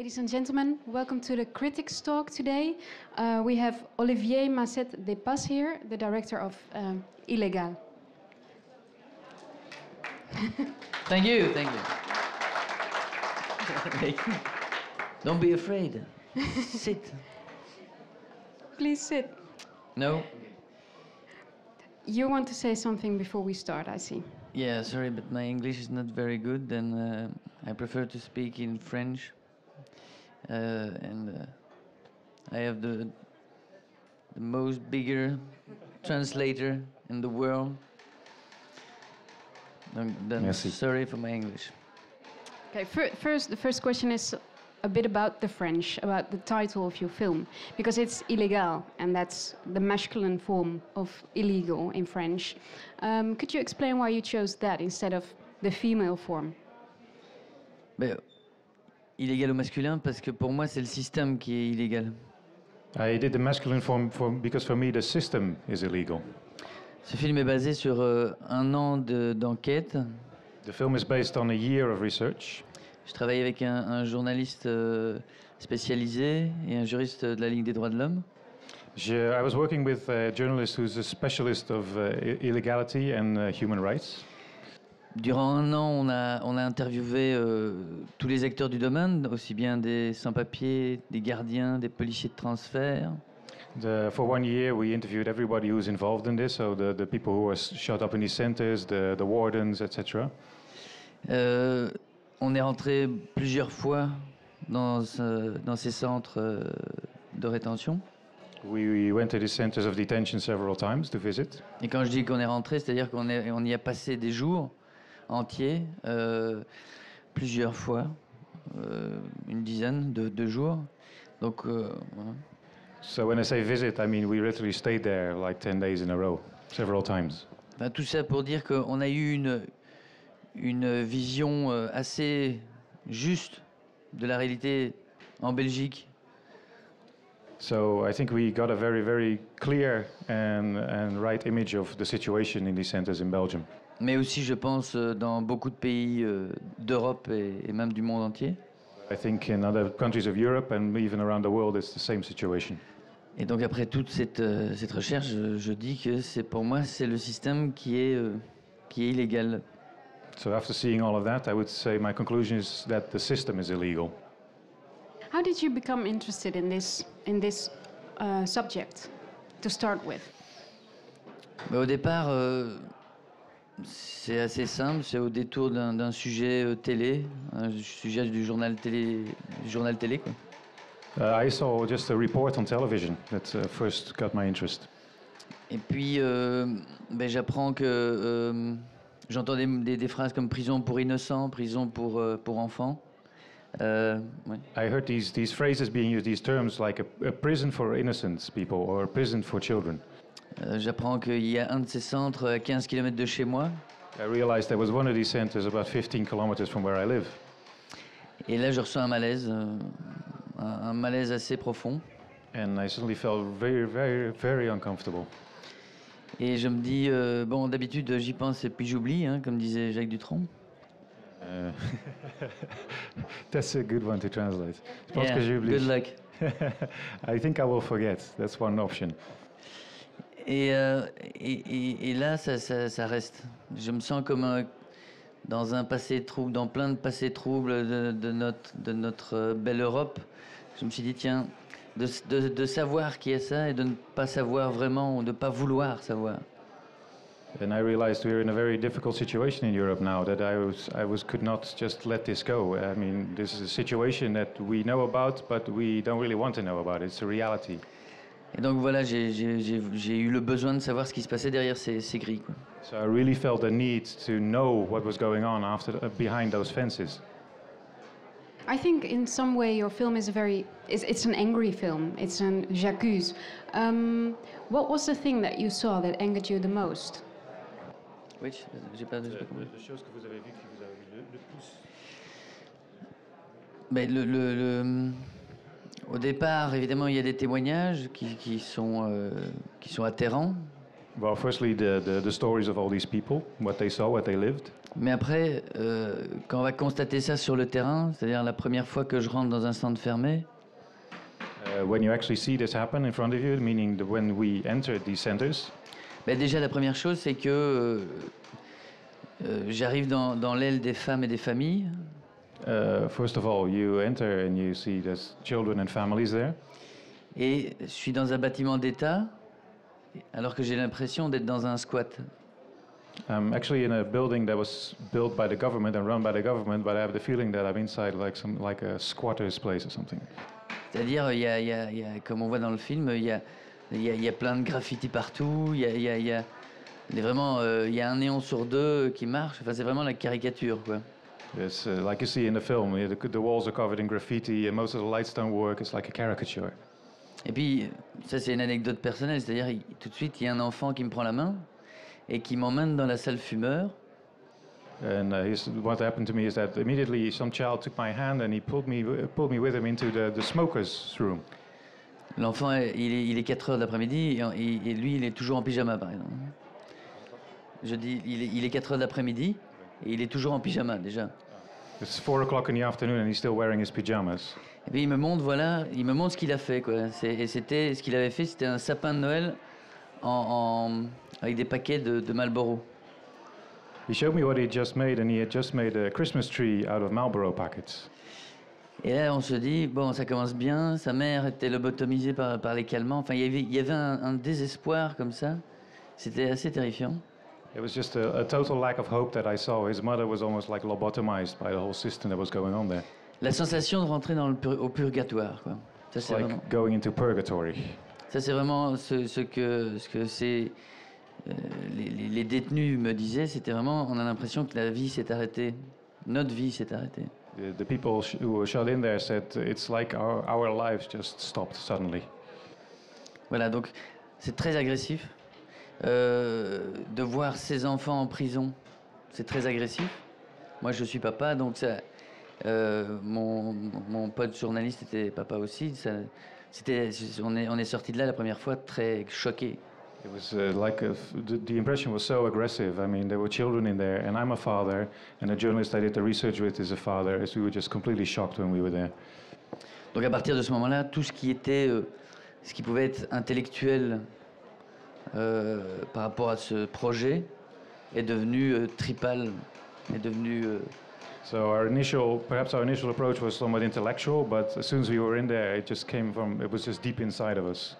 Ladies and gentlemen, welcome to the Critics Talk today. We have Olivier Masset-Despas here, the director of Illegal. Thank you, thank you. Don't be afraid. Sit. Please sit. No? You want to say something before we start, I see. Yeah, sorry, but my English is not very good, and I prefer to speak in French. And I have the most bigger translator in the world. Then sorry for my English. Okay, the first question is a bit about the French, about the title of your film, because it's Illégal, and that's the masculine form of illegal in French. Could you explain why you chose that instead of the female form? Ben, illégal au masculin parce que pour moi c'est le système qui est illégal. I did the masculine form because for me the system is illegal. Ce film est basé sur un an d'enquête. The film is based on a year of research. Je travaille avec un journaliste spécialisé et un juriste de la Ligue des droits de l'homme. I was working with a journalist who's a specialist of illegality and human rights. Durant un an, on a interviewé tous les acteurs du domaine, aussi bien des sans-papiers, des gardiens, des policiers de transfert. For 1 year, we interviewed everybody who's involved in this, so the people who are shut up in these centers, the wardens, etc. On est rentré plusieurs fois dans ces centres de rétention. We went to these centers of detention several times to visit. Et quand je dis qu'on est rentré, c'est-à-dire on y a passé des jours entiers, plusieurs fois, une dizaine de jours. Donc, voilà. So when I say visit, I mean we literally stayed there like 10 days in a row, several times. Enfin, tout ça pour dire qu'on a eu une vision assez juste de la réalité en Belgique. So I think we got a very, very clear and right image of the situation in these centers in Belgium. Mais aussi, je pense, dans beaucoup de pays d'Europe et même du monde entier. I think in other countries of Europe and even around the world, it's the same situation. Et donc après toute cette recherche, je dis que pour moi, c'est le système qui est illégal. So after seeing all of that, I would say my conclusion is that the system is illegal. How did you become interested in this subject to start with? Au départ, c'est assez simple, c'est au détour d'un sujet télé, un sujet du journal télé quoi. I saw just a report on television that first got my interest. Et puis, j'apprends que j'entends des phrases comme prison pour innocents, prison pour enfants. Ouais. I heard these phrases being used, these terms like a prison for innocent people or a prison for children. J'apprends qu'il y a un de ces centres à 15 km de chez moi. I realized there was one of these centers about 15 kilometers from where I live. Et là, je ressens un malaise, un malaise assez profond. And I suddenly felt very, very, very uncomfortable. Et je me dis, bon, d'habitude, j'y pense et puis j'oublie, hein, comme disait Jacques Dutronc. That's a good one to translate. Je pense que j'oublie. Good luck. I think I will forget. That's one option. Et là, ça reste. Je me sens comme dans un passé trouble, dans plein de passés troubles de notre belle Europe. Je me suis dit, tiens, de savoir qui est ça et de ne pas savoir vraiment, ou de ne pas vouloir savoir. And I realized we're in a very difficult situation in Europe now, that I could not just let this go. I mean, this is a situation that we know about, but we don't really want to know about. It's a reality. Et donc voilà, j'ai eu le besoin de savoir ce qui se passait derrière ces grilles, quoi. So I really felt the need to know what was going on behind those fences. I think in some way your film is it's an angry film. It's an j'accuse. What was the thing that you saw that angered you the most? Which? J'ai pas compris. La chose que vous avez vue qui vous a le plus. Ben, au départ, évidemment, il y a des témoignages qui sont atterrants. Well, firstly, the stories of all these people, what they saw, what they lived. Mais après, quand on va constater ça sur le terrain, c'est-à-dire la première fois que je rentre dans un centre fermé, When you actually see this happen in front of you, meaning when we entered these centers, ben déjà la première chose, c'est que j'arrive dans l'aile des femmes et des familles. first of all, you enter and you see there's children and families there. Et je suis dans un bâtiment d'État, alors que j'ai l'impression d'être dans un squat. I'm actually in a building that was built by the government and run by the government, but I have the feeling that I'm inside like a squatter's place or something. C'est-à-dire, il y a, comme on voit dans le film, il y a plein de graffitis partout, il y a vraiment, il y a un néon sur deux qui marche. Enfin, c'est vraiment la caricature, quoi. It's like you see in the film, the walls are covered in graffiti and most of the lights don't work. It's like a caricature. Et puis, ça c'est une anecdote personnelle, c'est-à-dire tout de suite, il y a un enfant qui me prend la main et qui m'emmène dans la salle fumeur. And what happened to me is that immediately some child took my hand and he pulled me with him into the smoker's room. L'enfant, il est 4 heures de l'après-midi et lui, il est toujours en pyjama, par exemple. Je dis, il est 4 heures de l'après-midi et il est toujours en pyjama, déjà. It's 4 o'clock in the afternoon and he's still wearing his pajamas. Et puis il me montre, voilà, il me montre ce qu'il a fait, quoi. Et c'était, ce qu'il avait fait, c'était un sapin de Noël avec des paquets de Marlboro. He showed me what he had just made, and he had just made a Christmas tree out of Marlboro packets. Et là, on se dit, bon, ça commence bien. Sa mère était lobotomisée par les calmants. Enfin, il y avait un désespoir comme ça. C'était assez terrifiant. It was just a total lack of hope that I saw. His mother was almost like lobotomized by the whole system that was going on there. La sensation de rentrer au purgatoire, quoi. Ça, It's like going into purgatory. Ça, c'est vraiment ce que c'est. Les détenus me disaient, c'était vraiment, on a l'impression que la vie s'est arrêtée. Notre vie s'est arrêtée. The people who were shut in there said it's like our lives just stopped suddenly. Voilà, donc c'est très agressif. De voir ses enfants en prison, c'est très agressif. Moi, je suis papa, donc ça, mon pote journaliste était papa aussi. On est sorti de là la première fois très choqués. It was the impression was so aggressive. I mean, there were children in there, and I'm a father, and the journalist I did the research with is a father. So we were just completely shocked when we were there. Donc à partir de ce moment-là, tout ce qui était, ce qui pouvait être intellectuel par rapport à ce projet est devenu tripal, est devenu. So perhaps our initial approach was somewhat intellectual, but as soon as we were in there, it was just deep inside of us.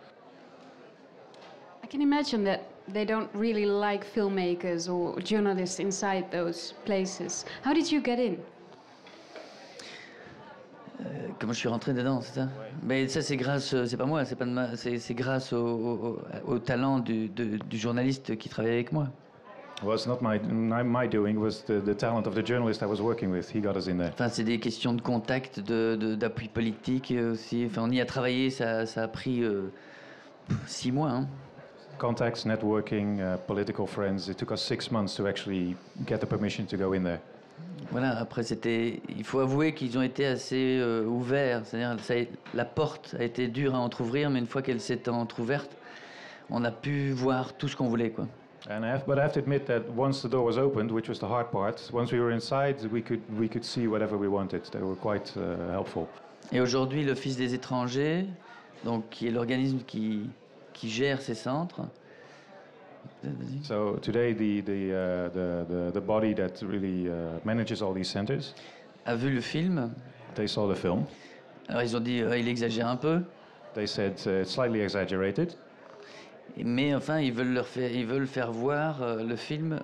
I can imagine that they don't really like filmmakers or journalists inside those places. How did you get in? Comment je suis rentré dedans, c'est ça? Mais ça, c'est grâce, c'est pas moi, c'est grâce au talent du journaliste qui travaillait avec moi. Well, it's not my doing. It was the talent of the journalist I was working with. He got us in there. Enfin, c'est des questions de contact, d'appui politique aussi. Enfin, on y a travaillé, ça a pris 6 mois. Hein. Contacts, networking, political friends. It took us 6 months to actually get the permission to go in there. Voilà, après il faut avouer qu'ils ont été assez ouverts, c'est-à-dire la porte a été dure à entrouvrir, mais une fois qu'elle s'est entrouverte, on a pu voir tout ce qu'on voulait, quoi. But I have to admit that once the door was opened, which was the hard part, once we were inside, we could see whatever we wanted. They were quite helpful. Et aujourd'hui, l'Office des étrangers, donc qui est l'organisme qui gère ces centres. So today, the body that really manages all these centers a vu le film. They saw the film. Alors ils ont dit il exagère un peu. They said it's slightly exaggerated. Mais enfin, ils veulent faire voir le film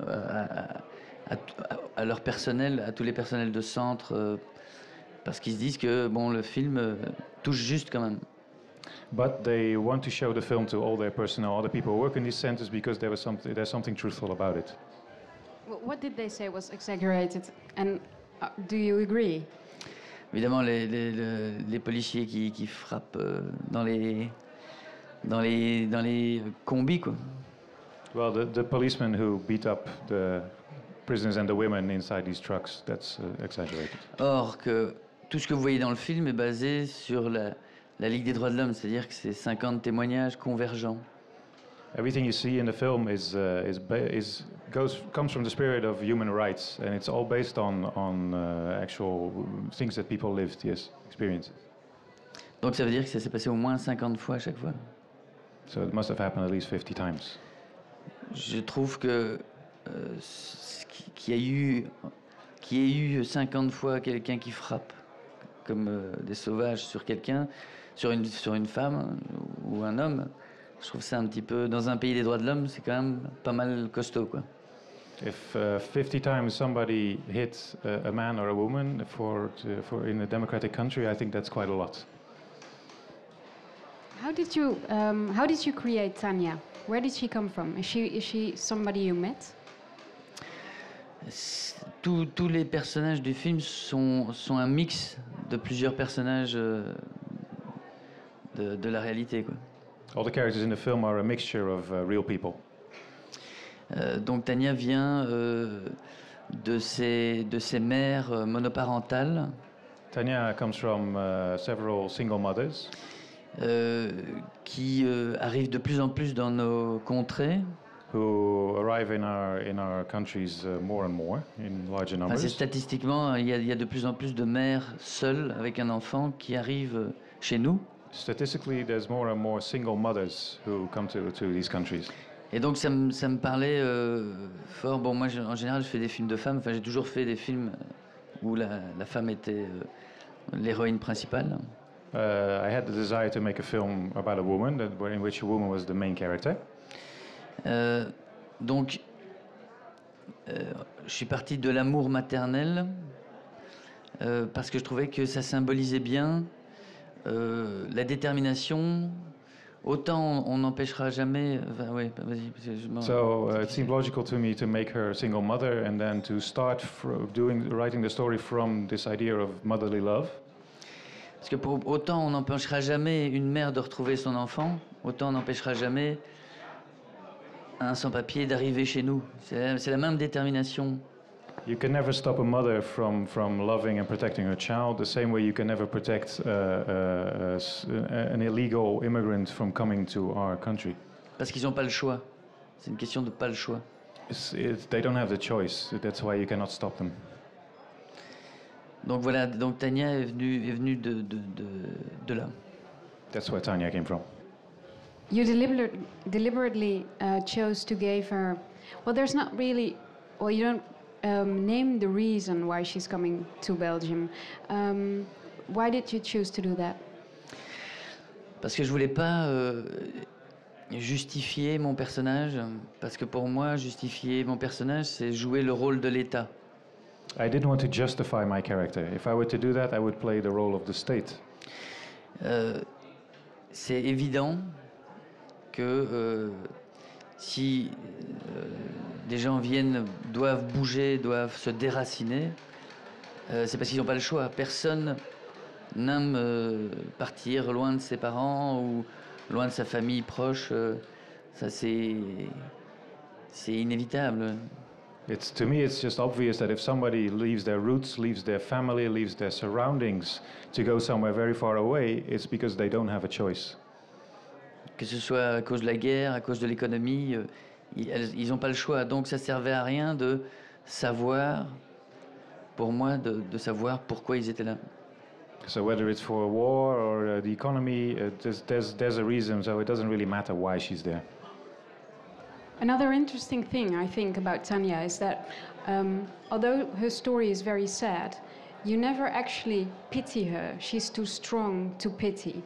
à leur personnel, à tous les personnels de centre, parce qu'ils se disent que bon, le film touche juste quand même. But they want to show the film to all their personnel, all the people who work in these centers, because there's something truthful about it. What did they say was exaggerated? And do you agree? Évidemment, les policiers qui frappent dans les combis, quoi. Well, the policemen who beat up the prisoners and the women inside these trucks, that's exaggerated. Or, que tout ce que vous voyez dans le film est basé sur la Ligue des droits de l'homme, c'est-à-dire que c'est 50 témoignages convergents. Everything you see in the film comes from the spirit of human rights, and it's all based on actual things that people lived, yes, experiences. Donc ça veut dire que ça s'est passé au moins 50 fois à chaque fois. So it must have happened at least 50 times. Je trouve que qu'il y ait eu 50 fois quelqu'un qui frappe comme des sauvages sur quelqu'un, sur une femme ou un homme, je trouve ça un petit peu, dans un pays des droits de l'homme, c'est quand même pas mal costaud, quoi. If 50 times somebody hits a man or a woman in a democratic country, I think that's quite a lot. How did you create Tanya? Where did she come from? Is she somebody you met? Tous les personnages du film sont un mix de plusieurs personnages de la réalité, quoi. All the characters in the film are a mixture of real people. Donc Tanya vient de ses mères monoparentales. Tanya comes from several single mothers. Qui arrivent de plus en plus dans nos contrées. Who arrive in our countries more and more in larger numbers. Enfin, statistiquement, il y a de plus en plus de mères seules avec un enfant qui arrivent chez nous. Statistically, there's more and more single mothers who come to these countries. Et donc ça me parlait fort. Bon, moi en général je fais des films de femmes. Enfin, j'ai toujours fait des films où la femme était l'héroïne principale. I had the desire to make a film about a woman, in which a woman was the main character. Donc, je suis parti de l'amour maternel parce que je trouvais que ça symbolisait bien la détermination. Autant on n'empêchera jamais. Enfin, oui, vas-y. So it seemed logical to me to make her a single mother, and then to start writing the story from this idea of motherly love. Parce que autant on n'empêchera jamais une mère de retrouver son enfant, autant on n'empêchera jamais un sans-papier d'arriver chez nous. C'est la même détermination. You can never stop a mother from loving and protecting her child, the same way you can never protect an illegal immigrant from coming to our country. Parce qu'ils n'ont pas le choix. C'est une question de pas le choix. They don't have the choice. That's why you cannot stop them. Donc voilà, donc Tanya est venue de là. That's where Tanya came from. You deliberately chose to give her. Well, there's not really. Well, you don't name the reason why she's coming to Belgium. Why did you choose to do that? Parce que je voulais pas justifier mon personnage. Parce que pour moi, justifier mon personnage, c'est jouer le rôle de l'État. I didn't want to justify my character. If I were to do that, I would play the role of the state. C'est évident que si des gens doivent bouger, doivent se déraciner, c'est parce qu'ils n'ont pas le choix. Personne n'aime partir loin de ses parents ou loin de sa famille proche. Ça, c'est inévitable. To me, it's just obvious that if somebody leaves their roots, leaves their family, leaves their surroundings to go somewhere very far away, it's because they don't have a choice. Que ce soit à cause de la guerre, à cause de l'économie, ils n'ont pas le choix. Donc ça servait à rien de savoir, pour moi, de savoir pourquoi ils étaient là. So whether it's for a war or the economy, there's a reason, so it doesn't really matter why she's there. Another interesting thing I think about Tanya is that although her story is very sad, you never actually pity her. She's too strong to pity.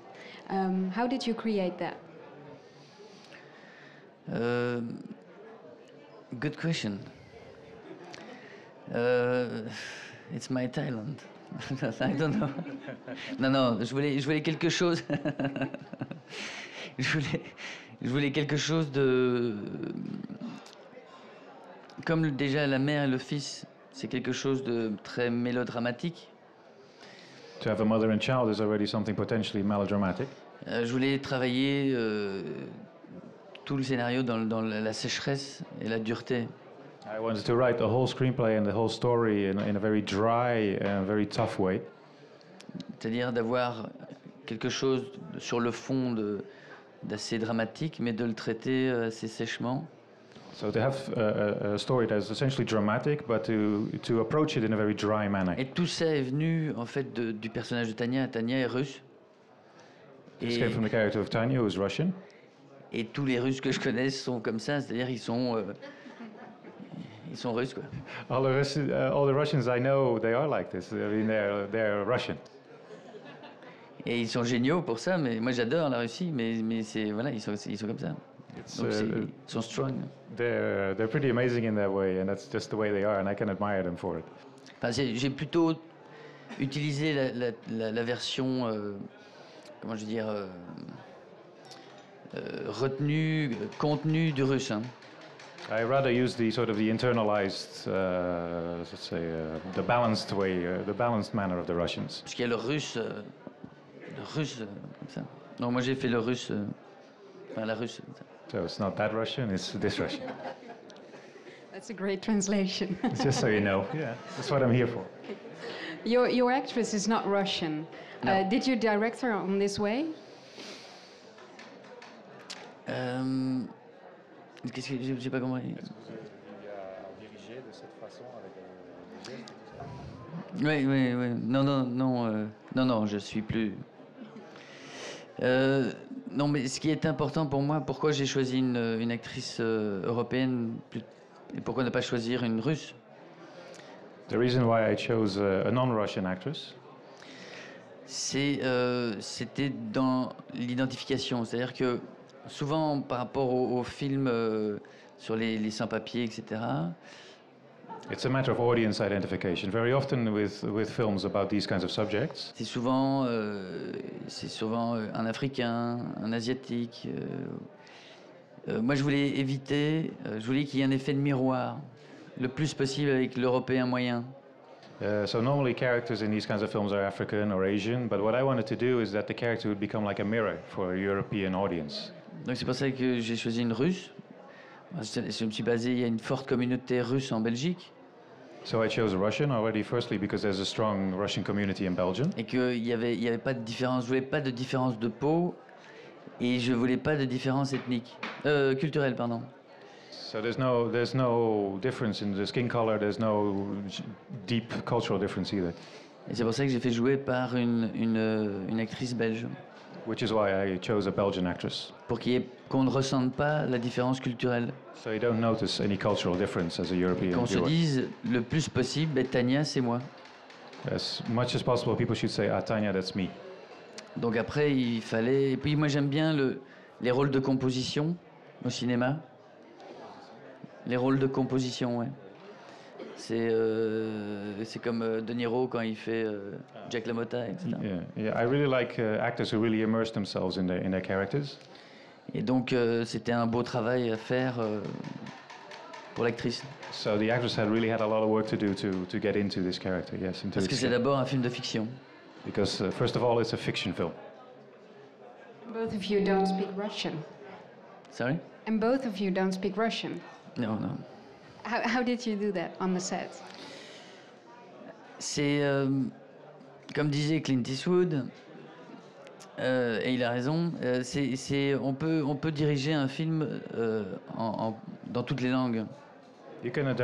How did you create that? Good question. It's my talent. I don't know. Non, je voulais quelque chose. Je voulais quelque chose de... Comme déjà la mère et le fils, c'est quelque chose de très mélodramatique. To have a mother and child is already something potentially melodramatic. Je voulais travailler tout le scénario dans la sécheresse et la dureté. I wanted to write the whole screenplay and the whole story in a very dry and very tough way. C'est-à-dire d'avoir quelque chose sur le fond d'assez dramatique, mais de le traiter assez sèchement. So to have a story that is essentially dramatic, but to approach it in a very dry manner. Et tout ça est venu en fait du personnage de Tania. Tania est russe. This came from the character of Tanya, who is Russian. Et tous les Russes que je connais sont comme ça, c'est-à-dire ils sont russes quoi. All the Russians I know, they are like this. I mean, they're Russian. Et ils sont géniaux pour ça, mais moi j'adore la Russie, mais c'est voilà, ils sont comme ça. Donc ils sont strong. They're pretty amazing in that way, and that's just the way they are, and I can admire them for it. Enfin, j'ai plutôt utilisé la version, comment je veux dire, retenue, contenue du russe. Hein. I rather use the sort of the internalized, let's say, the balanced way, the balanced manner of the Russians. Parce qu'il y a le russe comme ça. Non, moi j'ai fait le russe, enfin la russe. Comme ça. So it's not that Russian, it's this Russian. That's a great translation. Just so you know, yeah, that's what I'm here for. Your actress is not Russian. No. Did you direct her on this way? Qu'est-ce que j'ai pas compris? Oui. Non, je suis plus. Non, mais ce qui est important pour moi, pourquoi j'ai choisi une actrice européenne et pourquoi ne pas choisir une russe? The reason why I chose a non-Russian actress. C'était dans l'identification, c'est-à-dire que souvent par rapport aux films sur les sans-papiers, etc. It's a matter of audience identification. Very often with films about these kinds of subjects. C'est souvent un Africain, un Asiatique. Moi, je voulais qu'il y ait un effet de miroir le plus possible avec l'Européen moyen. So normally characters in these kinds of films are African or Asian, but what I wanted to do is that the character would become like a mirror for a European audience. Donc c'est pour ça que j'ai choisi une Russe. Je me suis basé, il y a une forte communauté russe en Belgique. So I chose a Russian already, firstly because there's a strong Russian community in Belgium. Et qu'il y avait pas de différence, je voulais pas de différence de peau et je voulais pas de différence ethnique, culturelle, pardon. So there's no difference in the skin color, there's no deep cultural difference either. Et c'est pour ça que j'ai fait jouer par une actrice belge. Which is why I chose a Belgian actress. Pour qu'on ne ressente pas la différence culturelle. So you don't notice any cultural difference as a European. Qu'on se dise le plus possible, Tania, c'est moi. As much as possible, people should say, "Ah, Tanya, that's me." Donc après, il fallait. Et puis moi, j'aime bien les rôles de composition au cinéma. Les rôles de composition, ouais. C'est comme De Niro quand il fait Jack LaMotta, etc. Yeah. I really like actors who really immerse themselves in their characters. Et donc c'était un beau travail à faire pour l'actrice. So the actress really had a lot of work to do to get into this character. Yes, parce que c'est d'abord un film de fiction. Because first of all, it's a fiction film. Both of you don't speak Russian. Sorry? And both of you don't speak Russian. No. How did you do that on the set? C'est comme disait Clint Eastwood, et il a raison. On peut diriger un film dans toutes les langues. You can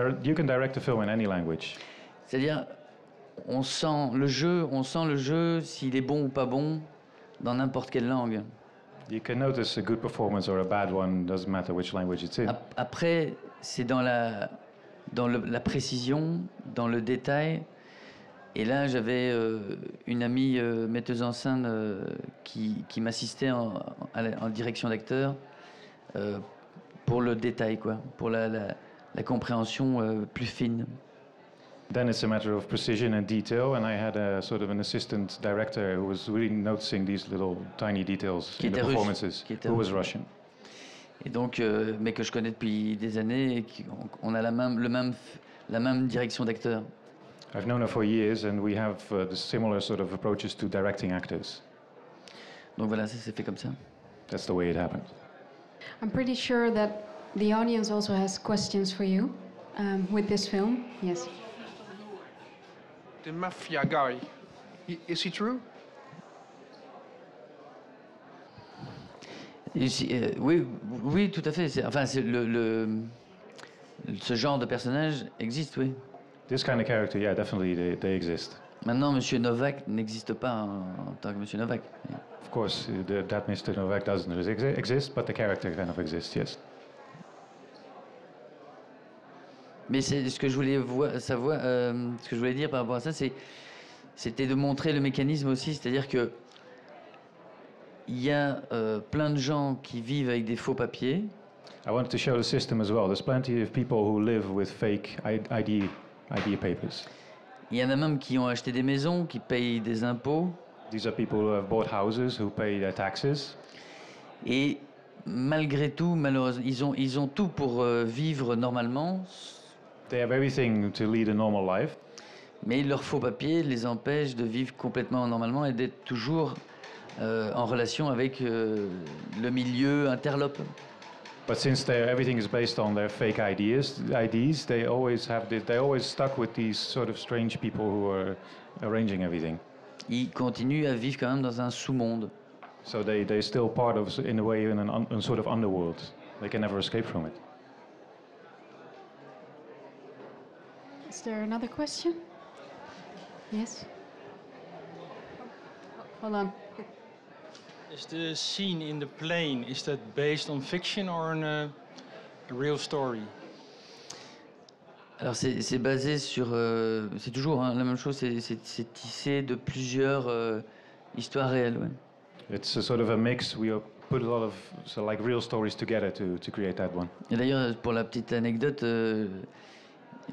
direct a film in any language. C'est-à-dire, on sent le jeu s'il est bon ou pas bon dans n'importe quelle langue. You can notice a good performance or a bad one, doesn't matter which language it's in. Après, c'est dans la précision, dans le détail. Et là, j'avais une amie metteuse en scène qui m'assistait en direction d'acteur pour le détail, quoi, pour la compréhension plus fine. Then it's a matter of precision and detail, and I had a sort of an assistant director who was really noticing these little tiny details in the performances, who was Russian. Et donc, mais que je connais depuis des années, et on a la même direction d'acteur. I've known her for years, and we have the similar sort of approaches to directing actors. Donc voilà, ça s'est fait comme ça. That's the way it happened. I'm pretty sure that the audience also has questions for you with this film. Yes. The mafia guy, is he true? Oui, oui, tout à fait. Enfin, ce genre de personnage existe, oui. This kind of character, yeah, definitely they exist. Maintenant, Monsieur Novak n'existe pas en tant que Monsieur Novak. Of course, that Mr. Novak doesn't exist, but the character kind of exists, yes. Mais c'est ce que je voulais savoir, ce que je voulais dire par rapport à ça, c'était de montrer le mécanisme aussi, c'est-à-dire que il y a plein de gens qui vivent avec des faux papiers. I wanted to show the system as well. There's plenty of people who live with fake ID papers. Il y en a même qui ont acheté des maisons, qui payent des impôts. These are people who have bought houses, who pay their taxes. Et malgré tout, malheureusement, ils ont tout pour vivre normalement. They have everything to lead a normal life. Mais leurs faux papiers les empêchent de vivre complètement normalement et d'être toujours en relation avec le milieu interlope. But since everything is based on their fake IDs, they're always stuck with these sort of strange people who are arranging everything. Ils continuent à vivre quand même dans un sous-monde. So they're still part of, in a way, in a sort of underworld. They can never escape from it. Is there another question? Yes. Hold on. Is the scene in the plane, is that based on fiction or on a real story? Alors c'est basé sur, c'est toujours la même chose, c'est tissé de plusieurs histoires réelles. Ouais. It's a sort of a mix. We put a lot of like real stories together to create that one. Et d'ailleurs, pour la petite anecdote,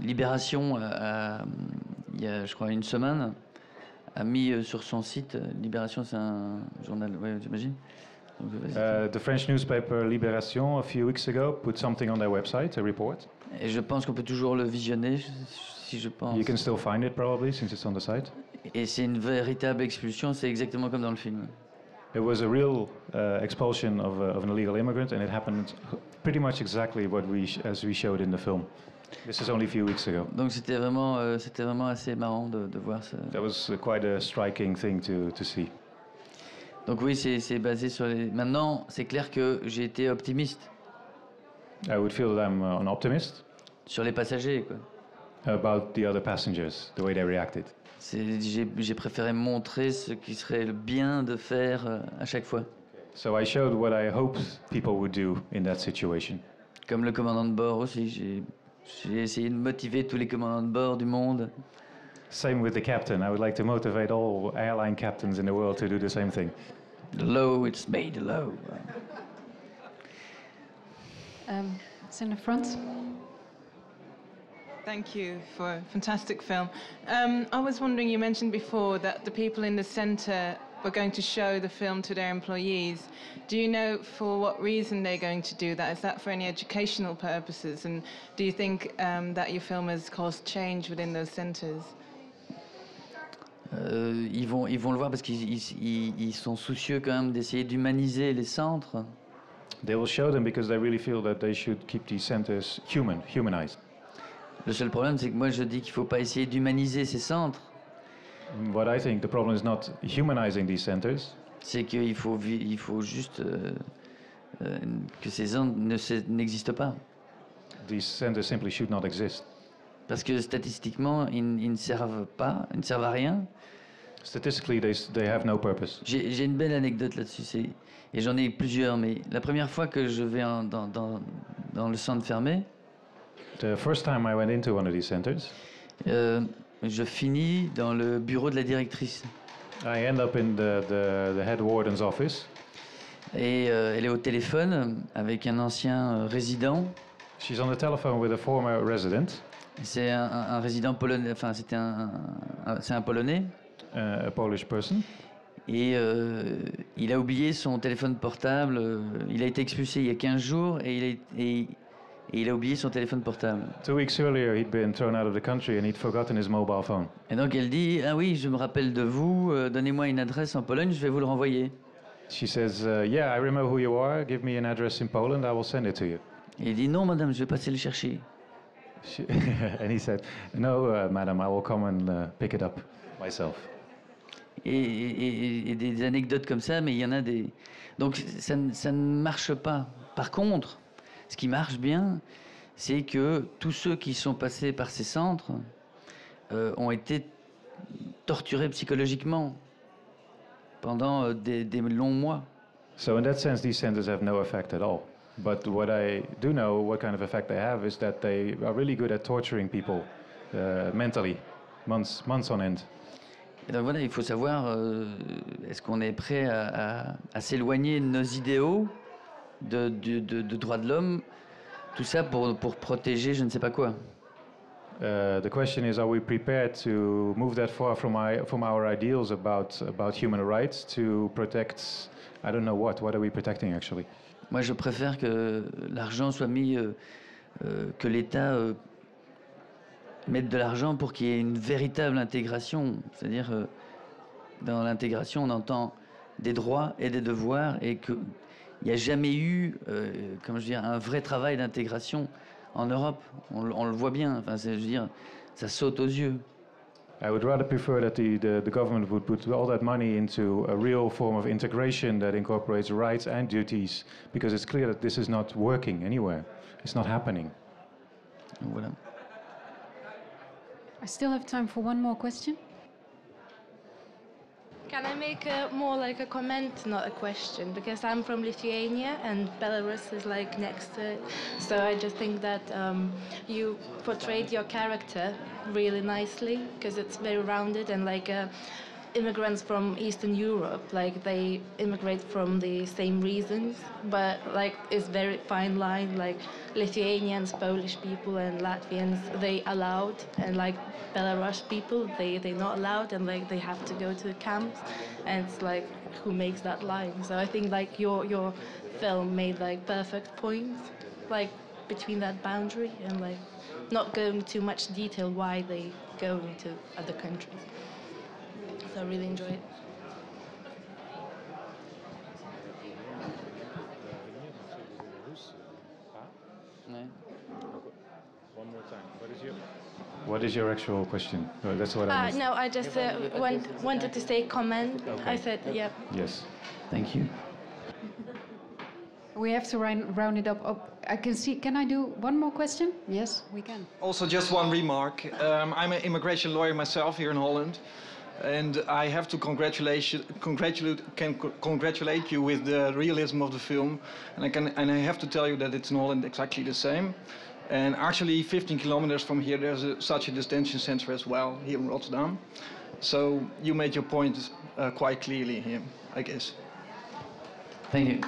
Libération, il y a je crois une semaine, a mis sur son site, Libération c'est un journal, ouais, j'imagine. The French newspaper Libération, a few weeks ago, put something on their website, a report. Et je pense qu'on peut toujours le visionner, si je pense. You can still find it probably, since it's on the site. Et c'est une véritable expulsion, c'est exactement comme dans le film. It was a real expulsion of an illegal immigrant, and it happened pretty much exactly as we showed in the film. This is only a few weeks ago. Donc c'était vraiment assez marrant de voir ça. That was quite a striking thing to see. Donc oui, c'est basé sur les... Maintenant, c'est clair que j'ai été optimiste. I would feel that I'm an optimist. Sur les passagers, quoi. About the other passengers, the way they reacted. J'ai préféré montrer ce qui serait le bien de faire à chaque fois. So I showed what I hoped people would do in that situation. Comme le commandant de bord aussi, j'ai essayé de motiver tous les commandants de bord du monde. Same with the captain. I would like to motivate all airline captains in the world to do the same thing. The low, it's made low. It's in the front. Thank you for a fantastic film. I was wondering, you mentioned before that the people in the centre were going to show the film to their employees. Do you know for what reason they're going to do that? Is that for any educational purposes? And do you think that your film has caused change within those centres? Ils vont le voir parce qu'ils sont soucieux quand même d'essayer d'humaniser les centres. They will show them because they really feel that they should keep these centres humanized. Le seul problème, c'est que moi je dis qu'il ne faut pas essayer d'humaniser ces centres. What I think the problem is not humanizing these centers. C'est qu'il faut juste que ces centres n'existent pas. These centers simply should not exist. Parce que statistiquement, ils ne servent pas, ils ne servent à rien. Statistically, they have no purpose. J'ai une belle anecdote là-dessus, et j'en ai plusieurs, mais la première fois que je vais dans le centre fermé, The first time I went into one of these centers, je finis dans le bureau de la directrice. I end up in the head warden's office. Et elle est au téléphone avec un ancien résident. She's on the telephone with a former resident. C'est un résident polonais, enfin c'est un Polonais. A Polish person. Et il a oublié son téléphone portable. Il a été expulsé il y a 15 jours et il a oublié son téléphone portable. 2 weeks earlier, he'd been thrown out of the country and he'd forgotten his mobile phone. Et donc elle dit, ah oui, je me rappelle de vous, donnez-moi une adresse en Pologne, je vais vous le renvoyer. She says, yeah, I remember who you are. Give me an address in Poland, I will send it to you. Et il dit, non madame, je vais passer le chercher. And he said, no, madam, I will come and pick it up myself. et des anecdotes comme ça, mais il y en a des... Donc ça ne marche pas. Par contre, ce qui marche bien, c'est que tous ceux qui sont passés par ces centres ont été torturés psychologiquement pendant des longs mois. So in that sense, these centers have no effect at all. But what I do know, what kind of effect they have, is that they are really good at torturing people mentally, months on end. Et donc voilà, il faut savoir, est-ce qu'on est prêt à s'éloigner de nos idéaux de droits de l'homme, tout ça pour protéger je ne sais pas quoi. The question is, are we prepared to move that far from our ideals about human rights to protect, I don't know what are we protecting actually? Moi, je préfère que l'argent soit mis, que l'État mette de l'argent pour qu'il y ait une véritable intégration. C'est-à-dire, dans l'intégration, on entend des droits et des devoirs, et qu'il n'y a jamais eu, comment je veux dire, un vrai travail d'intégration en Europe. On le voit bien. Enfin, je veux dire, ça saute aux yeux. I would rather prefer that the government would put all that money into a real form of integration that incorporates rights and duties, because it's clear that this is not working anywhere. It's not happening. Donc, voilà. I still have time for one more question. Can I make more like a comment, not a question? Because I'm from Lithuania and Belarus is like next to it. So I just think that you portrayed your character really nicely, because it's very rounded, and like immigrants from Eastern Europe, like they immigrate from the same reasons, but like it's very fine line, like Lithuanians, Polish people and Latvians, they allowed, and like Belarus people, they're not allowed, and like they have to go to the camps, and it's like, who makes that line? So I think like your film made like perfect points, like between that boundary, and like not going too much detail why they go into other countries. So I really enjoyed it. One more time. What is your actual question? No, that's what I missed. No, I just wanted to say comment. Okay. I said, yeah. Yes. Thank you. We have to round it up. I can see. Can I do one more question? Yes, we can. Also, just one remark. I'm an immigration lawyer myself here in Holland. And I have to congratulate you with the realism of the film. And I have to tell you that it's in Holland exactly the same. And actually 15 kilometers from here, there's such a detention center as well, here in Rotterdam. So you made your point quite clearly here, I guess. Thank you.